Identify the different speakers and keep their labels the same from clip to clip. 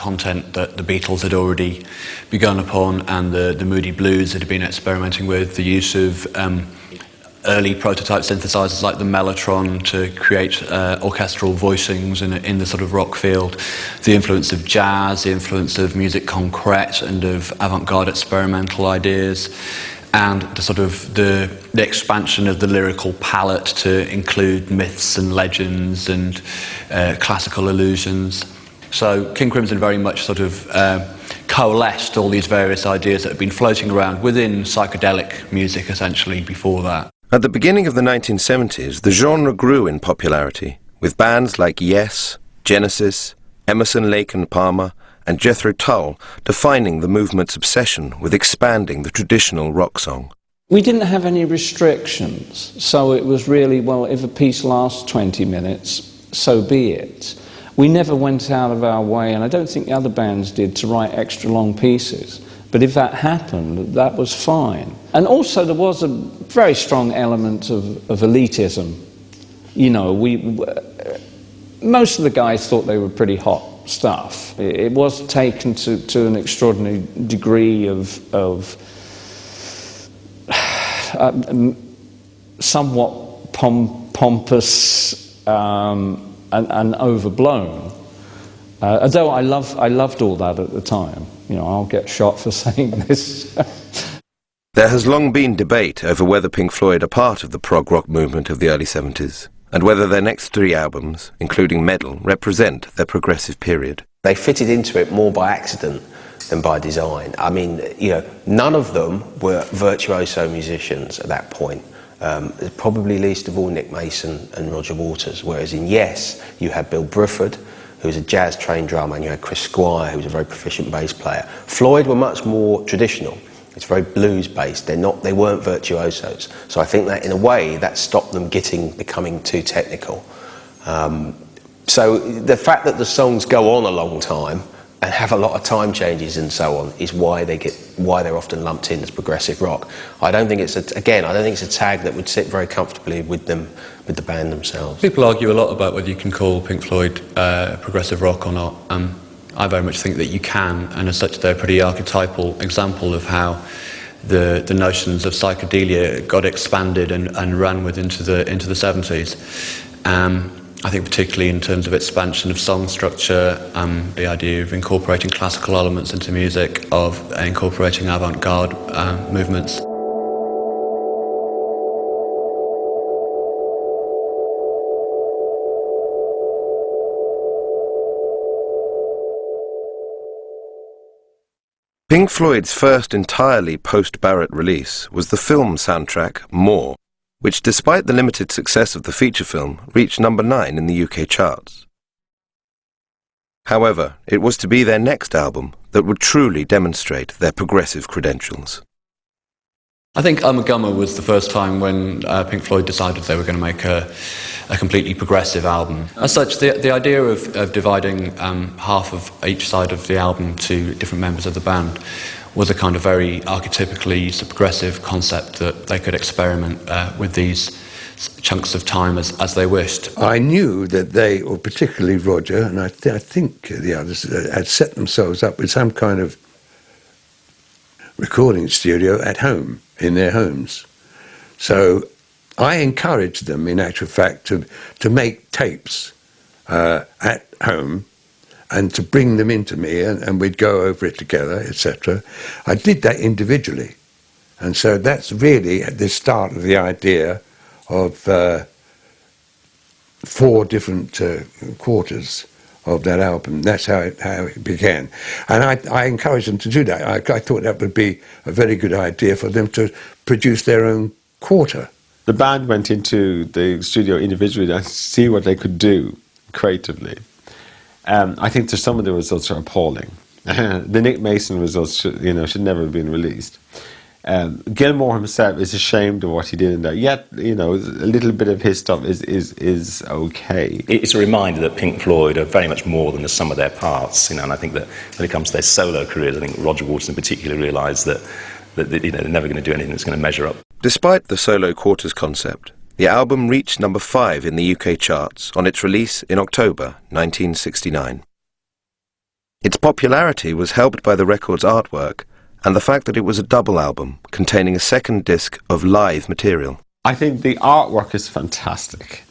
Speaker 1: content that the Beatles had already begun upon, and the Moody Blues had been experimenting with, the use of early prototype synthesizers like the Mellotron to create orchestral voicings in the sort of rock field, the influence of jazz, the influence of musique concrète and of avant-garde experimental ideas, and the sort of the expansion of the lyrical palette to include myths and legends and classical allusions. So King Crimson very much sort of coalesced all these various ideas that had been floating around within psychedelic music essentially before that.
Speaker 2: At the beginning of the 1970s, the genre grew in popularity, with bands like Yes, Genesis, Emerson, Lake and Palmer, and Jethro Tull defining the movement's obsession with expanding the traditional rock song.
Speaker 3: We didn't have any restrictions, so it was really, well, if a piece lasts 20 minutes, so be it. We never went out of our way, and I don't think the other bands did, to write extra long pieces. But if that happened, that was fine. And also there was a very strong element of elitism. You know, most of the guys thought they were pretty hot stuff. It was taken to an extraordinary degree of somewhat pompous and overblown. Although I loved all that at the time. You know, I'll get shot for saying this.
Speaker 2: There has long been debate over whether Pink Floyd are part of the prog rock movement of the early 70s, and whether their next 3 albums, including Meddle, represent their progressive period.
Speaker 4: They fitted into it more by accident than by design. I mean, you know, none of them were virtuoso musicians at that point. Probably least of all Nick Mason and Roger Waters, whereas in Yes, you had Bill Bruford, who was a jazz-trained drummer, and you had Chris Squire, who was a very proficient bass player. Floyd were much more traditional. It's very blues-based. They weren't virtuosos. So I think that, in a way, that stopped them becoming too technical. So the fact that the songs go on a long time and have a lot of time changes and so on is why they're often lumped in as progressive rock. I don't think it's a tag that would sit very comfortably with the band themselves.
Speaker 1: People argue a lot about whether you can call Pink Floyd progressive rock or not. I very much think that you can, and as such they're a pretty archetypal example of how the notions of psychedelia got expanded and ran with into the 70s. I think particularly in terms of expansion of song structure, the idea of incorporating classical elements into music, of incorporating avant-garde movements.
Speaker 2: Pink Floyd's first entirely post-Barrett release was the film soundtrack More, which, despite the limited success of the feature film, reached number 9 in the UK charts. However, it was to be their next album that would truly demonstrate their progressive credentials.
Speaker 1: I think Ummagumma was the first time when Pink Floyd decided they were going to make a completely progressive album. As such, the idea of dividing half of each side of the album to different members of the band was a kind of very archetypically progressive concept that they could experiment with these chunks of time as they wished.
Speaker 5: I knew that they, or particularly Roger, and I think the others, had set themselves up with some kind of recording studio at home, in their homes. So I encouraged them, in actual fact, to make tapes at home and to bring them into me, and we'd go over it together, etc. I did that individually. And so that's really at the start of the idea of 4 different quarters of that album. That's how it began. And I encouraged them to do that. I thought that would be a very good idea for them to produce their own quarter.
Speaker 6: The band went into the studio individually to see what they could do creatively. I think some of the results are appalling. The Nick Mason results should never have been released. Gilmour himself is ashamed of what he did in there. Yet, a little bit of his stuff is okay.
Speaker 7: It's a reminder that Pink Floyd are very much more than the sum of their parts. And I think that when it comes to their solo careers, I think Roger Waters in particular realised that they're never going to do anything that's going to measure up.
Speaker 2: Despite the solo quarters concept, the album reached number 5 in the UK charts on its release in October 1969. Its popularity was helped by the record's artwork and the fact that it was a double album containing a second disc of live material.
Speaker 6: I think the artwork is fantastic.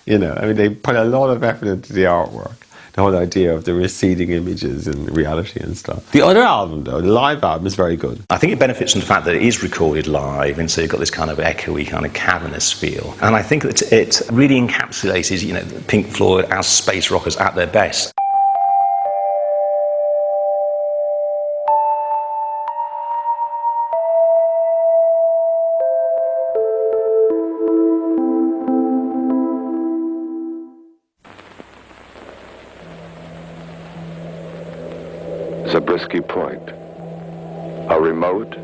Speaker 6: You know, I mean, they put a lot of effort into the artwork. The whole idea of the receding images and reality and stuff. The other album, though, the live album, is very good.
Speaker 7: I think it benefits from the fact that it is recorded live, and so you've got this kind of echoey, kind of cavernous feel. And I think that it really encapsulates, you know, Pink Floyd as space rockers at their best.
Speaker 8: Zabriskie Point, a remote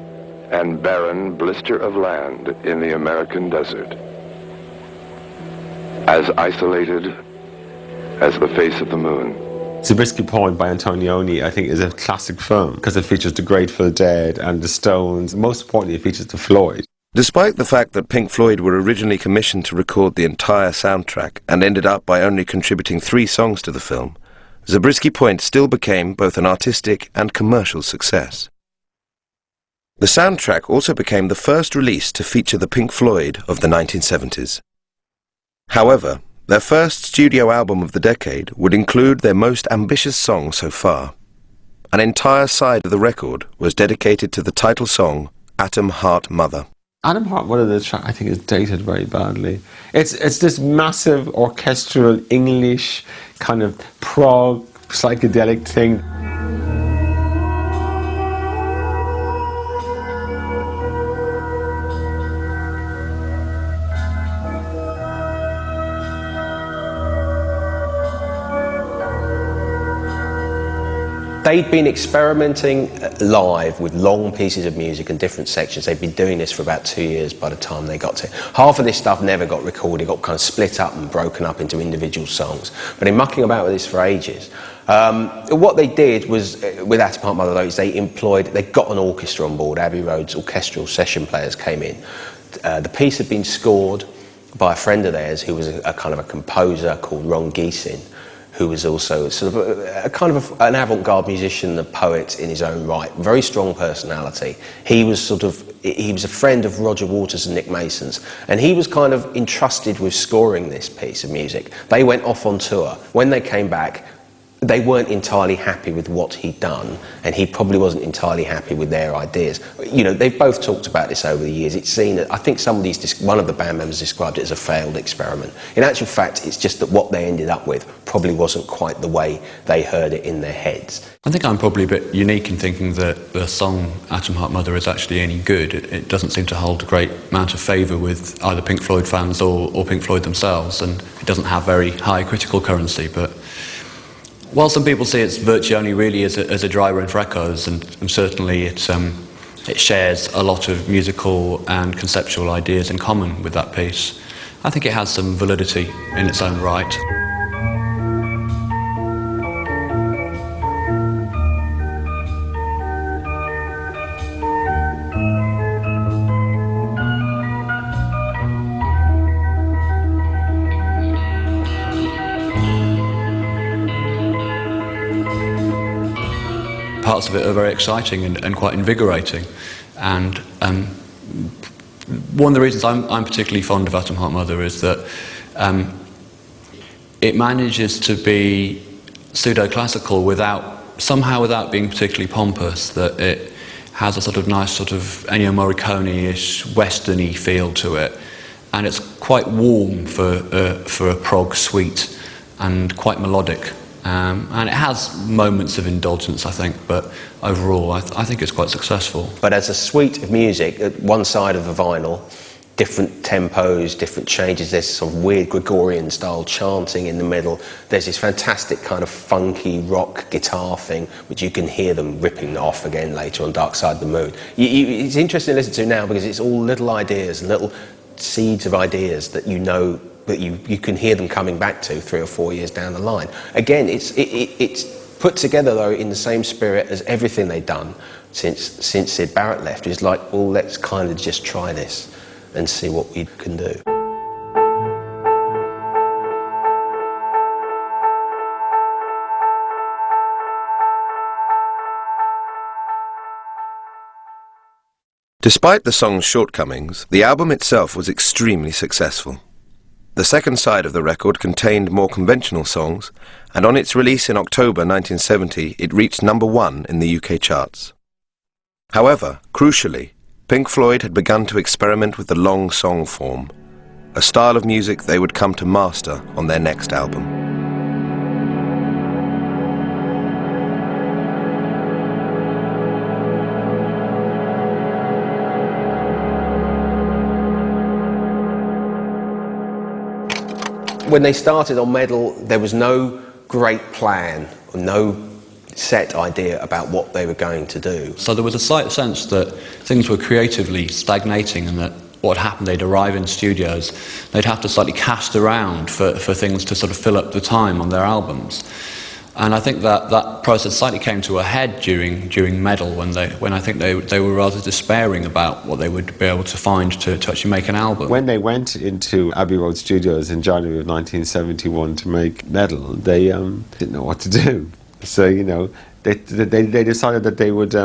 Speaker 8: and barren blister of land in the American desert, as isolated as the face of the moon.
Speaker 6: Zabriskie Point by Antonioni, I think, is a classic film because it features the Grateful Dead and the Stones. Most importantly, it features the Floyd.
Speaker 2: Despite the fact that Pink Floyd were originally commissioned to record the entire soundtrack and ended up by only contributing 3 songs to the film, Zabriskie Point still became both an artistic and commercial success. The soundtrack also became the first release to feature the Pink Floyd of the 1970s. However, their first studio album of the decade would include their most ambitious song so far. An entire side of the record was dedicated to the title song, Atom Heart Mother.
Speaker 6: Atom Heart Mother, the track, I think, is dated very badly. It's this massive orchestral English kind of prog psychedelic thing.
Speaker 4: They'd been experimenting live with long pieces of music and different sections. They'd been doing this for about 2 years by the time they got to it. Half of this stuff never got recorded, got kind of split up and broken up into individual songs. But in mucking about with this for ages, what they did was, with Atom Heart Mother, is they got an orchestra on board. Abbey Road's orchestral session players came in. The piece had been scored by a friend of theirs who was a kind of a composer called Ron Geesin, who was also sort of an avant-garde musician, a poet in his own right, very strong personality. He was a friend of Roger Waters and Nick Mason's, and he was kind of entrusted with scoring this piece of music. They went off on tour. When they came back, they weren't entirely happy with what he'd done, and he probably wasn't entirely happy with their ideas. You know, they've both talked about this over the years. It's seen, I think one of the band members described it as a failed experiment. In actual fact, it's just that what they ended up with probably wasn't quite the way they heard it in their heads.
Speaker 1: I think I'm probably a bit unique in thinking that the song Atom Heart Mother is actually any good. It doesn't seem to hold a great amount of favour with either Pink Floyd fans or Pink Floyd themselves, and it doesn't have very high critical currency, but while some people see its virtue only really as a dry run for echoes, and certainly it shares a lot of musical and conceptual ideas in common with that piece, I think it has some validity in its own right. Parts of it are very exciting and quite invigorating, and one of the reasons I'm particularly fond of Atom Heart Mother is that it manages to be pseudo-classical without being particularly pompous, that it has a sort of nice sort of Ennio Morricone-ish western-y feel to it, and it's quite warm for a prog suite and quite melodic. And it has moments of indulgence, I think, but overall I think it's quite successful.
Speaker 4: But as a suite of music, at one side of the vinyl, different tempos, different changes, there's some weird Gregorian style chanting in the middle, there's this fantastic kind of funky rock guitar thing, which you can hear them ripping off again later on Dark Side of the Moon. It's interesting to listen to now because it's all little ideas, little seeds of ideas that you know, that you can hear them coming back to 3 or 4 years down the line. Again, it's put together though in the same spirit as everything they've done since Syd Barrett left. It's like, well, let's kind of just try this and see what we can do.
Speaker 2: Despite the song's shortcomings, the album itself was extremely successful. The second side of the record contained more conventional songs, and on its release in October 1970, it reached #1 in the UK charts. However, crucially, Pink Floyd had begun to experiment with the long song form, a style of music they would come to master on their next album.
Speaker 4: When they started on Meddle, there was no great plan, no set idea about what they were going to do.
Speaker 1: So there was a slight sense that things were creatively stagnating, and that what happened, they'd arrive in studios, they'd have to slightly cast around for things to sort of fill up the time on their albums. And I think that process slightly came to a head during Meddle, when I think they were rather despairing about what they would be able to find to actually make an album.
Speaker 6: When they went into Abbey Road Studios in January of 1971 to make Meddle, they didn't know what to do. So, you know, they decided that they would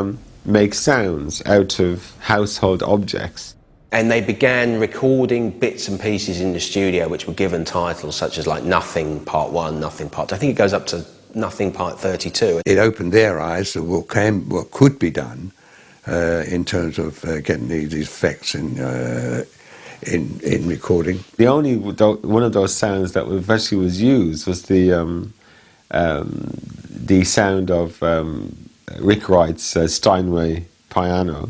Speaker 6: make sounds out of household objects.
Speaker 4: And they began recording bits and pieces in the studio which were given titles such as like Nothing Part 1, Nothing Part 2. I think it goes up to Nothing Part 32.
Speaker 5: It opened their eyes to what could be done in terms of getting these effects in recording.
Speaker 6: The only one of those sounds that eventually was used was the sound of Rick Wright's Steinway piano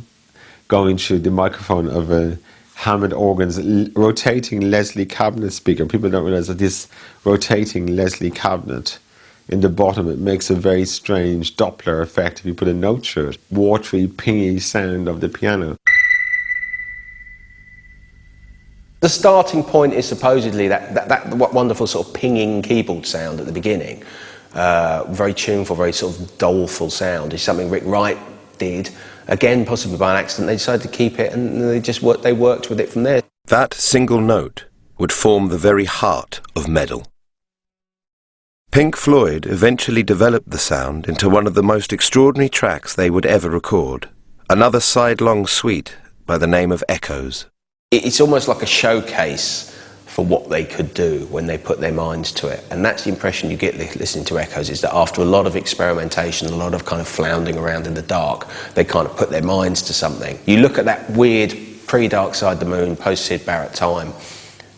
Speaker 6: going through the microphone of a Hammond organ's rotating Leslie cabinet speaker. People don't realize that this rotating Leslie cabinet in the bottom, it makes a very strange Doppler effect if you put a note through it. Watery, pingy sound of the piano.
Speaker 4: The starting point is supposedly that wonderful sort of pinging keyboard sound at the beginning. Very tuneful, very sort of doleful sound. Is something Rick Wright did. Again, possibly by an accident, they decided to keep it, and they worked with it from there.
Speaker 2: That single note would form the very heart of Meddle. Pink Floyd eventually developed the sound into one of the most extraordinary tracks they would ever record, another side-long suite by the name of Echoes.
Speaker 4: It's almost like a showcase for what they could do when they put their minds to it. And that's the impression you get listening to Echoes, is that after a lot of experimentation, a lot of kind of floundering around in the dark, they kind of put their minds to something. You look at that weird pre-Dark Side of the Moon, post-Syd Barrett time,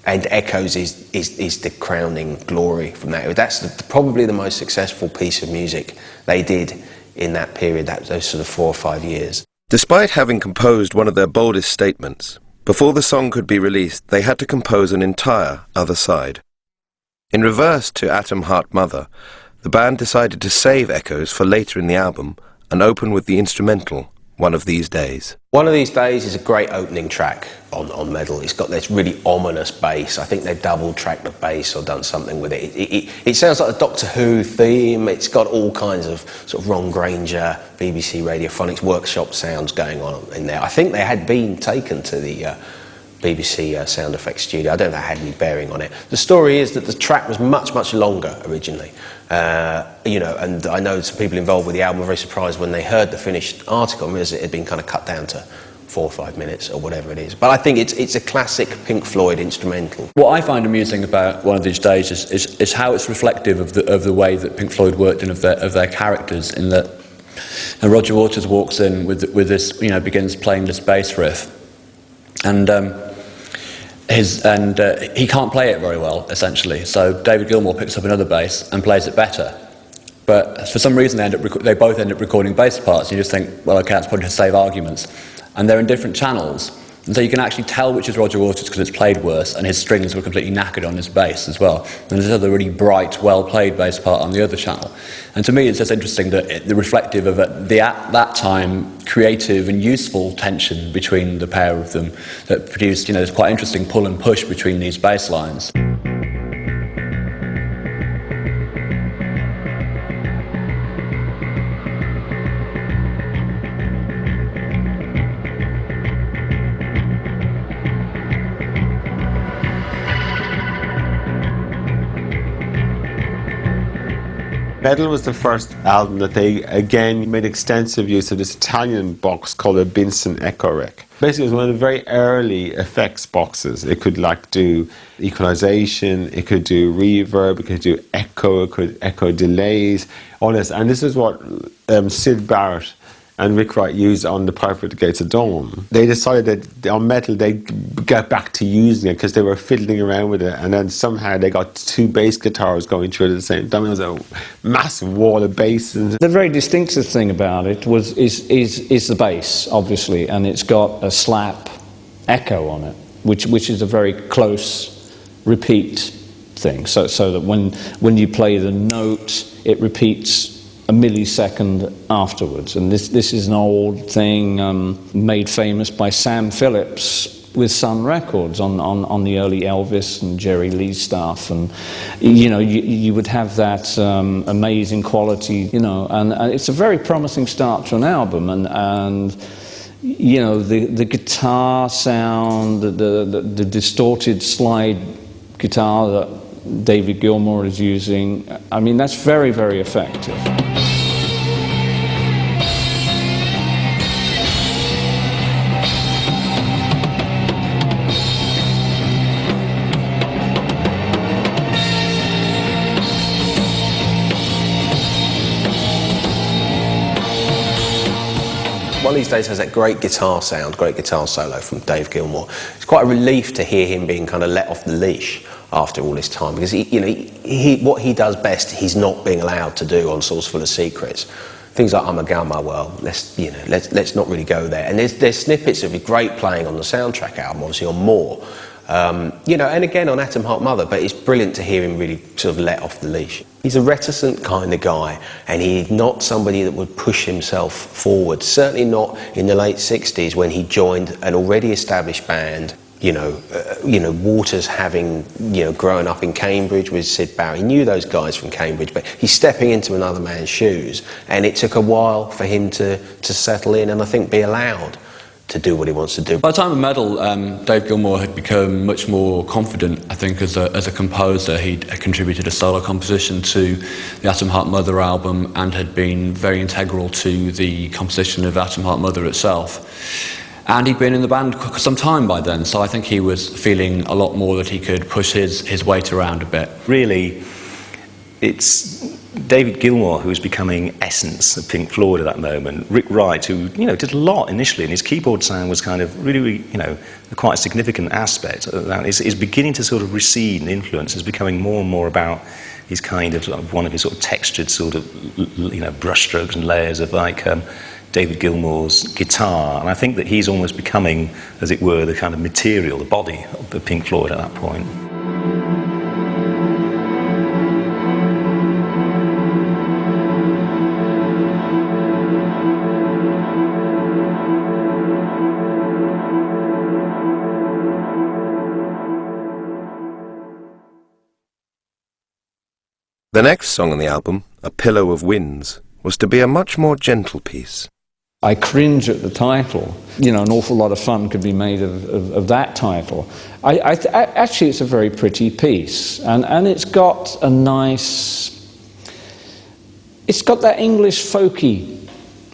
Speaker 4: and Echoes is the crowning glory from that. That's probably the most successful piece of music they did in that period, those sort of 4 or 5 years.
Speaker 2: Despite having composed one of their boldest statements, before the song could be released, they had to compose an entire other side. In reverse to Atom Heart Mother, the band decided to save Echoes for later in the album and open with the instrumental One of These Days.
Speaker 4: One of These Days is a great opening track on Meddle. It's got this really ominous bass. I think they've double-tracked the bass or done something with it. It sounds like a Doctor Who theme. It's got all kinds of sort of Ron Granger, BBC Radiophonics workshop sounds going on in there. I think they had been taken to the BBC sound effects studio. I don't know if that had any bearing on it. The story is that the track was much, much longer originally. And I know some people involved with the album were very surprised when they heard the finished article, because it had been kind of cut down to 4 or 5 minutes or whatever it is. But I think it's a classic Pink Floyd instrumental.
Speaker 1: What I find amusing about One of These Days is how it's reflective of the way that Pink Floyd worked and of their characters, in that Roger Waters walks in with this, begins playing this bass riff, and he can't play it very well, essentially. So David Gilmour picks up another bass and plays it better. But for some reason, they both end up recording bass parts. You just think, well, okay, that's probably to save arguments. And they're in different channels. And so you can actually tell which is Roger Waters because it's played worse, and his strings were completely knackered on his bass as well. And there's another really bright, well-played bass part on the other channel. And to me, it's just interesting that the reflective of at that time creative and useful tension between the pair of them that produced, this quite interesting pull and push between these bass lines.
Speaker 6: Meddle was the first album that they, again, made extensive use of this Italian box called a Binson Echo Rec. Basically, it was one of the very early effects boxes. It could like do equalization, it could do reverb, it could do echo, it could echo delays, all this. And this is what Syd Barrett and Rick Wright used on The Piper at the Gates of Dawn. They decided that on Meddle they'd get back to using it because they were fiddling around with it, and then somehow they got two bass guitars going through it at the same time. It was a massive wall of bass.
Speaker 3: The very distinctive thing about it is the bass, obviously, and it's got a slap echo on it, which is a very close repeat thing, so that when you play the note, it repeats a millisecond afterwards. And this is an old thing made famous by Sam Phillips with Sun Records on the early Elvis and Jerry Lee stuff, and you would have that amazing quality, and it's a very promising start to an album, and the guitar sound, the distorted slide guitar that David Gilmour is using, I mean, that's very, very effective.
Speaker 4: One of these days has that great guitar sound, great guitar solo from Dave Gilmour. It's quite a relief to hear him being kind of let off the leash after all this time, because what he does best, he's not being allowed to do on Sauce Full of Secrets. Things like I'm a Gamma, well, let's not really go there. And there's snippets of great playing on the soundtrack album, obviously on More. And again on Atom Heart Mother, but it's brilliant to hear him really sort of let off the leash. He's a reticent kind of guy, and he's not somebody that would push himself forward, certainly not in the late 60s when he joined an already established band. Waters having, grown up in Cambridge with Syd Barrett. He knew those guys from Cambridge, but he's stepping into another man's shoes, and it took a while for him to settle in and I think be allowed to do what he wants to do.
Speaker 1: By the time of Meddle, Dave Gilmour had become much more confident, I think, as a composer. He'd contributed a solo composition to the Atom Heart Mother album and had been very integral to the composition of Atom Heart Mother itself. And he'd been in the band some time by then, so I think he was feeling a lot more that he could push his weight around a bit.
Speaker 7: Really, it's David Gilmour who was becoming essence of Pink Floyd at that moment. Rick Wright, who did a lot initially, and his keyboard sound was kind of really quite a significant aspect of that. Is beginning to sort of recede and influence. Is becoming more and more about his kind of one of his sort of textured sort of brushstrokes and layers of David Gilmour's guitar, and I think that he's almost becoming, as it were, the kind of material, the body of the Pink Floyd at that point.
Speaker 2: The next song on the album, A Pillow of Winds, was to be a much more gentle piece.
Speaker 3: I cringe at the title. An awful lot of fun could be made of that title. Actually, it's a very pretty piece, and it's got a nice. It's got that English folky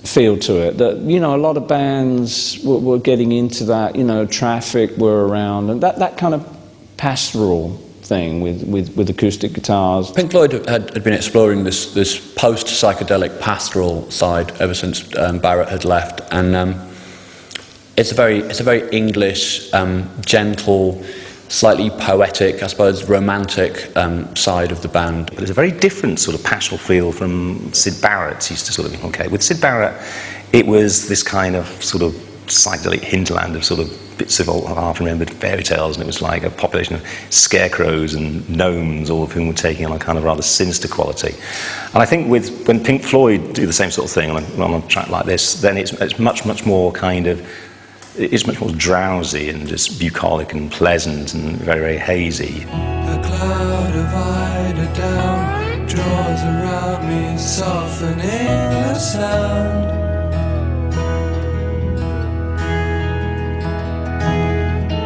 Speaker 3: feel to it. That a lot of bands were getting into that. Traffic were around, and that kind of pastoral thing with acoustic guitars.
Speaker 1: Pink Floyd had been exploring this post-psychedelic pastoral side ever since Barrett had left, and it's a very English, gentle, slightly poetic, I suppose, romantic side of the band.
Speaker 7: There's a very different sort of pastoral feel from Syd Barrett's used to sort of okay. With Syd Barrett, it was this kind of sort of psychedelic hinterland of sort of bits of old half-remembered fairy tales, and it was like a population of scarecrows and gnomes, all of whom were taking on a kind of rather sinister quality. And I think when Pink Floyd do the same sort of thing on a track like this, then it's much more kind of, it's much more drowsy and just bucolic and pleasant and very, very hazy.
Speaker 9: A cloud of eider down draws around me, softening the sound.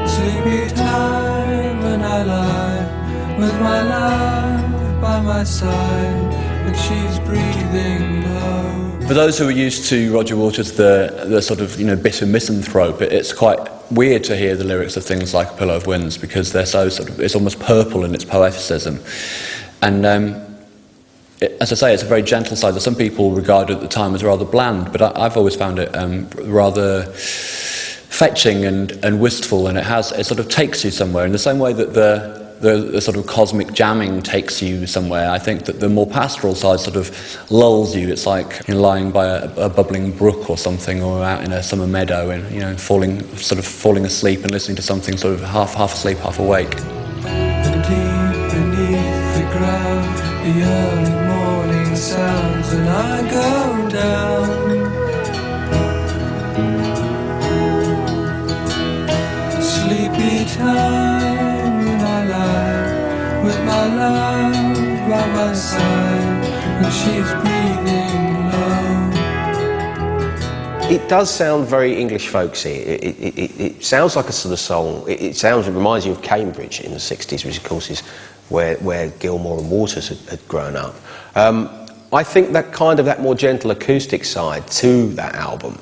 Speaker 9: Sleepy time when I lie with my love by my side, and she's breathing low.
Speaker 1: For those who are used to Roger Waters, the sort of bitter misanthrope, it's quite weird to hear the lyrics of things like A Pillow of Winds, because they're so it's almost purple in its poeticism, and as I say, it's a very gentle side that some people regarded at the time as rather bland, but I've always found it rather fetching and wistful, and it sort of takes you somewhere in the same way that the sort of cosmic jamming takes you somewhere. I think that the more pastoral side sort of lulls you. It's like lying by a bubbling brook or something, or out in a summer meadow, and falling asleep and listening to something sort of half asleep, half awake.
Speaker 9: And deep beneath the ground, the early morning sounds, and I go down. Sleepy time when I lie with my love by my side, and she's breathing low.
Speaker 4: It does sound very English folksy. It sounds like a sort of song. It reminds you of Cambridge in the 60s, which of course is where Gilmour and Waters had grown up. I think that more gentle acoustic side to that album